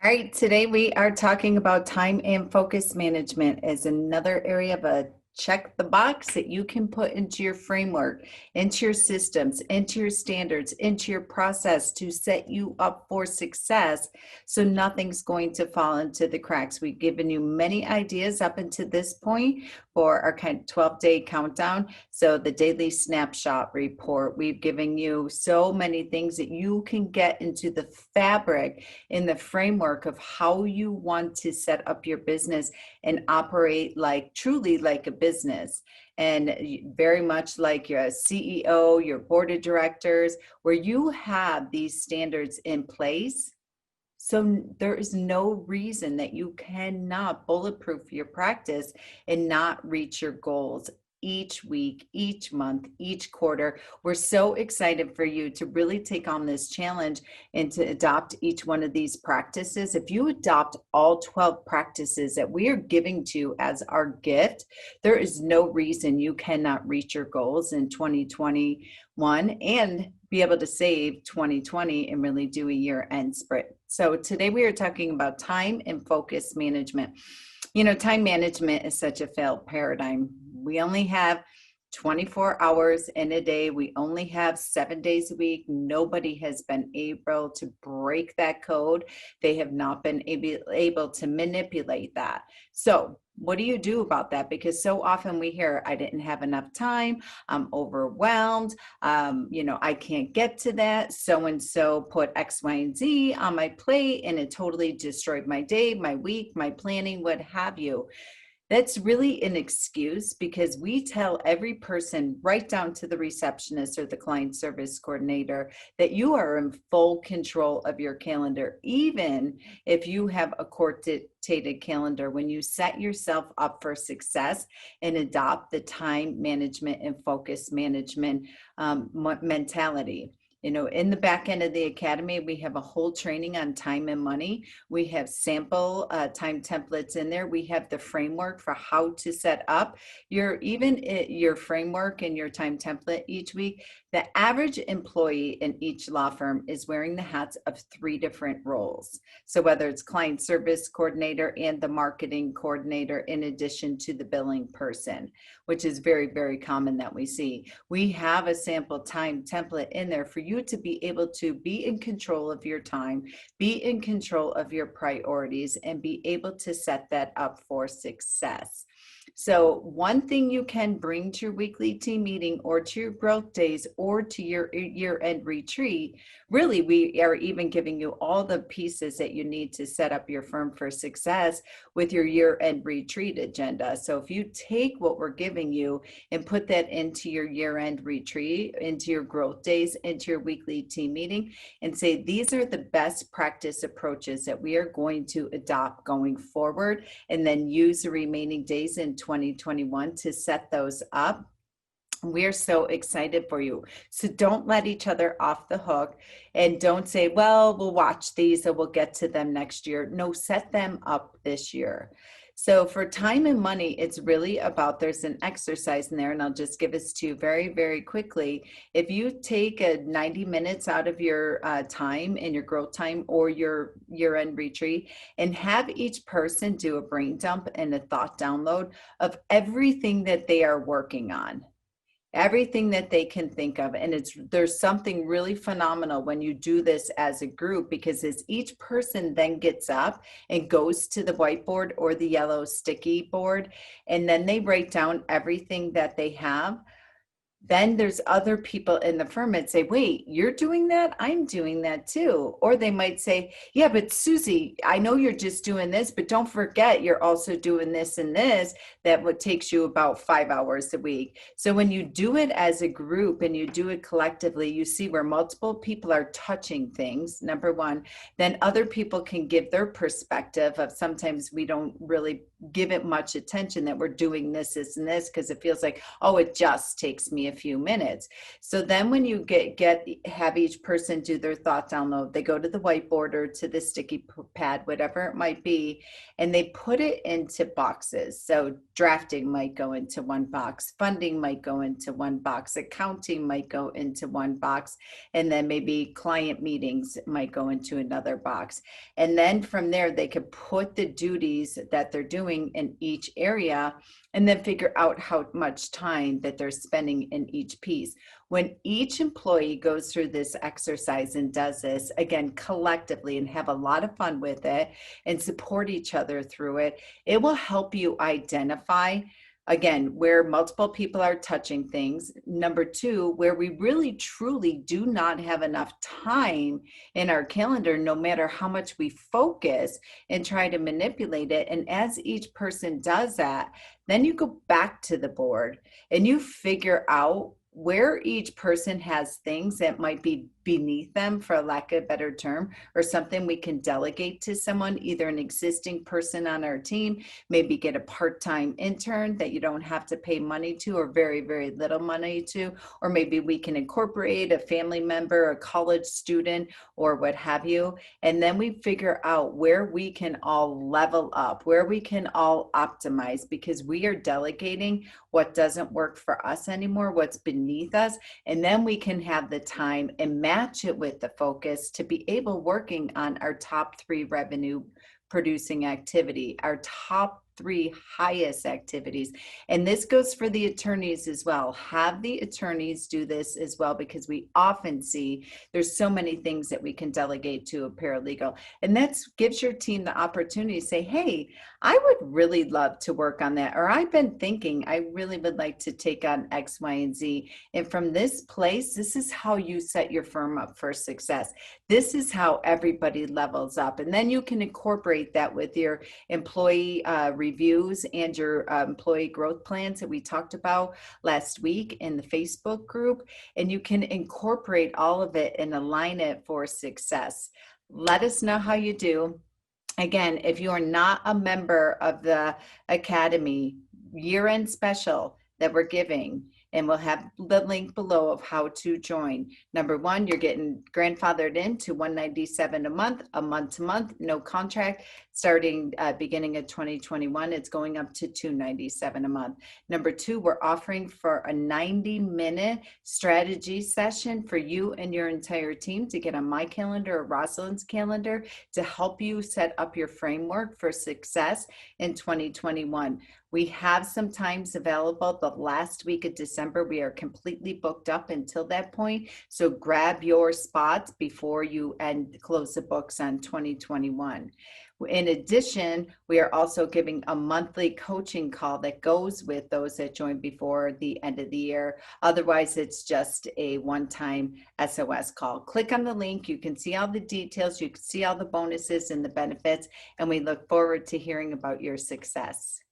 All right, today we are talking about time and focus management as another area of a check the box that you can put into your framework, into your systems, into your standards, into your process to set you up for success so nothing's going to fall into the cracks. We've given you many ideas up until this point for our kind of 12-day countdown. So the daily snapshot report, we've given you so many things that you can get into the fabric in the framework of how you want to set up your business and operate like truly like a business and very much like your CEO, your board of directors, where you have these standards in place. So there is no reason that you cannot bulletproof your practice and not reach your goals each week, each month, each quarter. We're so excited for you to really take on this challenge and to adopt each one of these practices. If you adopt all 12 practices that we are giving to you as our gift, there is no reason you cannot reach your goals in 2021 and be able to save 2020 and really do a year-end sprint. So today we are talking about time and focus management. You know, time management is such a failed paradigm. We only have 24 hours in a day. We only have 7 days a week. Nobody has been able to break that code. They have not been able to manipulate that. So what do you do about that? Because so often we hear, I didn't have enough time, I'm overwhelmed, I can't get to that. So-and-so put X, Y, and Z on my plate and it totally destroyed my day, my week, my planning, what have you. That's really an excuse because we tell every person right down to the receptionist or the client service coordinator that you are in full control of your calendar, even if you have a coordinated calendar. When you set yourself up for success and adopt the time management and focus management mentality. You know, in the back end of the academy, we have a whole training on time and money. We have sample time templates in there. We have the framework for how to set up your framework and your time template each week. The average employee in each law firm is wearing the hats of 3 different roles. So whether it's client service coordinator and the marketing coordinator, in addition to the billing person, which is very, very common that we see. We have a sample time template in there for you to be able to be in control of your time, be in control of your priorities, and be able to set that up for success. So one thing you can bring to your weekly team meeting or to your growth days or to your year-end retreat, really we are even giving you all the pieces that you need to set up your firm for success with your year-end retreat agenda. So if you take what we're giving you and put that into your year-end retreat, into your growth days, into your weekly team meeting, and say, these are the best practice approaches that we are going to adopt going forward, and then use the remaining days in 2021 to set those up. We're so excited for you. So don't let each other off the hook and don't say, well, we'll watch these and we'll get to them next year. No, set them up this year. So for time and money, it's really about, there's an exercise in there, and I'll just give this to you very, very quickly. If you take 90 minutes out of your time in your growth time or your year-end retreat and have each person do a brain dump and a thought download of everything that they are working on, everything that they can think of. And there's something really phenomenal when you do this as a group, because as each person then gets up and goes to the whiteboard or the yellow sticky board, and then they write down everything that they have, then there's other people in the firm that say, wait, you're doing that? I'm doing that too. Or they might say, yeah, but Susie, I know you're just doing this, but don't forget you're also doing this and this, that what takes you about 5 hours a week. So when you do it as a group and you do it collectively, you see where multiple people are touching things, number one. Then other people can give their perspective of, sometimes we don't really give it much attention that we're doing this and this, because it feels like, oh, it just takes me a few minutes. So then when you have each person do their thought download, they go to the whiteboard or to the sticky pad, whatever it might be, and they put it into boxes. So drafting might go into one box, funding might go into one box, accounting might go into one box, and then maybe client meetings might go into another box. And then from there, they could put the duties that they're doing in each area and then figure out how much time that they're spending in each piece. When each employee goes through this exercise and does this, again, collectively, and have a lot of fun with it and support each other through it, it will help you identify, again, where multiple people are touching things. Number two, where we really truly do not have enough time in our calendar, no matter how much we focus and try to manipulate it. And as each person does that, then you go back to the board and you figure out where each person has things that might be beneath them, for lack of a better term, or something we can delegate to someone, either an existing person on our team, maybe get a part-time intern that you don't have to pay money to or very, very little money to, or maybe we can incorporate a family member, a college student, or what have you. And then we figure out where we can all level up, where we can all optimize, because we are delegating what doesn't work for us anymore, what's beneath us. And then we can have the time and match it with the focus to be able working on our top 3 revenue producing activity, our top 3 highest activities. And this goes for the attorneys as well. Have the attorneys do this as well, because we often see there's so many things that we can delegate to a paralegal. And that gives your team the opportunity to say, hey, I would really love to work on that. Or I've been thinking I really would like to take on X, Y, and Z. And from this place, this is how you set your firm up for success. This is how everybody levels up. And then you can incorporate that with your employee reviews and your employee growth plans that we talked about last week in the Facebook group. And you can incorporate all of it and align it for success. Let us know how you do. Again, if you are not a member of the Academy year-end special that we're giving, and we'll have the link below of how to join. Number one, you're getting grandfathered into $197 a month to month, no contract. Starting beginning of 2021, it's going up to $297 a month. Number two, we're offering for a 90-minute strategy session for you and your entire team to get on my calendar or Rosalind's calendar to help you set up your framework for success in 2021. We have some times available the last week of December. We are completely booked up until that point. So grab your spots before you close the books on 2021. In addition, we are also giving a monthly coaching call that goes with those that join before the end of the year. Otherwise, it's just a one-time SOS call. Click on the link. You can see all the details. You can see all the bonuses and the benefits. And we look forward to hearing about your success.